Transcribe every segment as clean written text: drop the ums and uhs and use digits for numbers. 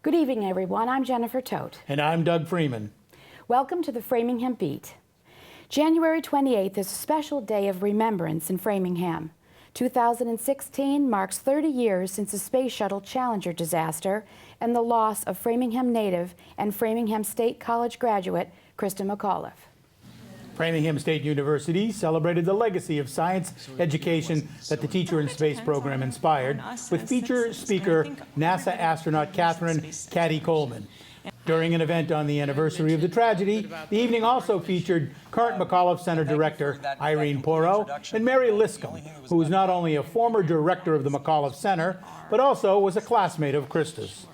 Good evening, everyone. I'm Jennifer Todt. And I'm Doug Freeman. Welcome to the Framingham Beat. January 28th is a special day of remembrance in Framingham. 2016 marks 30 years since the Space Shuttle Challenger disaster and the loss of Framingham native and Framingham State College graduate Krista McAuliffe. Framingham State University celebrated the legacy of science education that the Teacher in Space program inspired with feature speaker NASA astronaut Catherine "Caddy" Coleman. During an event on the anniversary of the tragedy, the evening also featured current McAuliffe Center Director Irene Porro and Mary Liscombe, who is not only a former director of the McAuliffe Center, but also was a classmate of Krista's.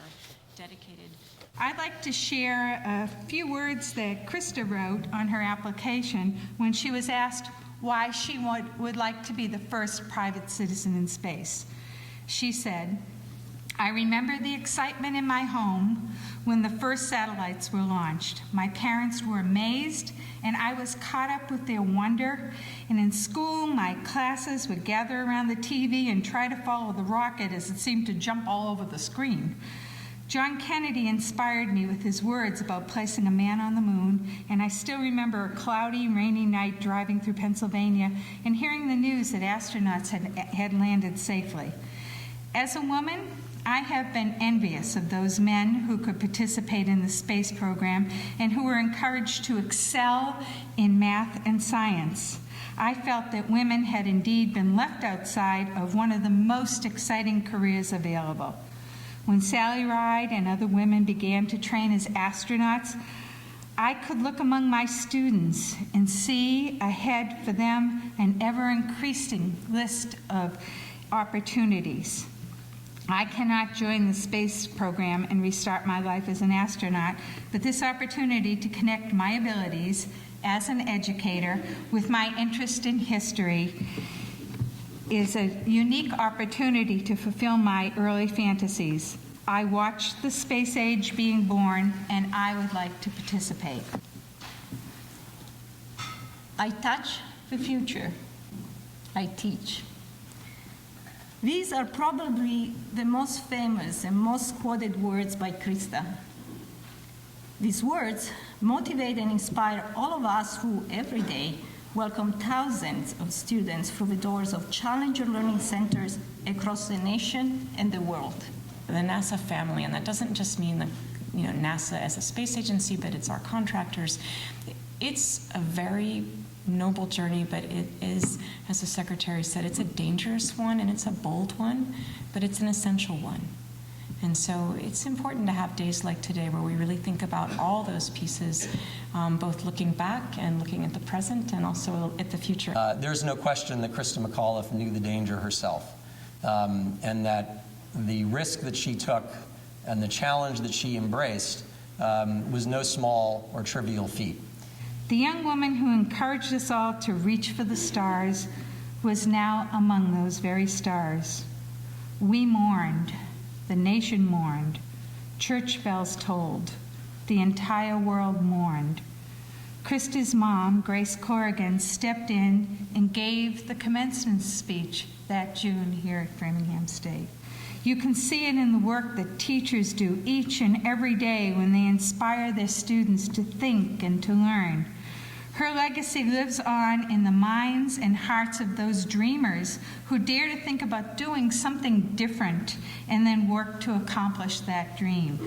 I'd like to share a few words that Krista wrote on her application when she was asked why she would like to be the first private citizen in space. She said, "I remember the excitement in my home when the first satellites were launched. My parents were amazed, and I was caught up with their wonder. And in school, my classes would gather around the TV and try to follow the rocket as it seemed to jump all over the screen. John Kennedy inspired me with his words about placing a man on the moon, and I still remember a cloudy, rainy night driving through Pennsylvania and hearing the news that astronauts had landed safely. As a woman, I have been envious of those men who could participate in the space program and who were encouraged to excel in math and science. I felt that women had indeed been left outside of one of the most exciting careers available. When Sally Ride and other women began to train as astronauts, I could look among my students and see ahead for them an ever-increasing list of opportunities. I cannot join the space program and restart my life as an astronaut, but this opportunity to connect my abilities as an educator with my interest in history is a unique opportunity to fulfill my early fantasies. I watched the space age being born, and I would like to participate." I touch the future. I teach. These are probably the most famous and most quoted words by Krista. These words motivate and inspire all of us who every day welcome thousands of students through the doors of Challenger Learning Centers across the nation and the world. The NASA family, and that doesn't just mean the, NASA as a space agency, but it's our contractors. It's a very noble journey, but it is, as the Secretary said, it's a dangerous one and it's a bold one, but it's an essential one. And so it's important to have days like today where we really think about all those pieces, both looking back and looking at the present and also at the future. There's no question that Krista McAuliffe knew the danger herself, and that the risk that she took and the challenge that she embraced was no small or trivial feat. The young woman who encouraged us all to reach for the stars was now among those very stars. We mourned. The nation mourned. Church bells tolled. The entire world mourned. Krista's mom, Grace Corrigan, stepped in and gave the commencement speech that June here at Framingham State. You can see it in the work that teachers do each and every day when they inspire their students to think and to learn. Her legacy lives on in the minds and hearts of those dreamers who dare to think about doing something different and then work to accomplish that dream.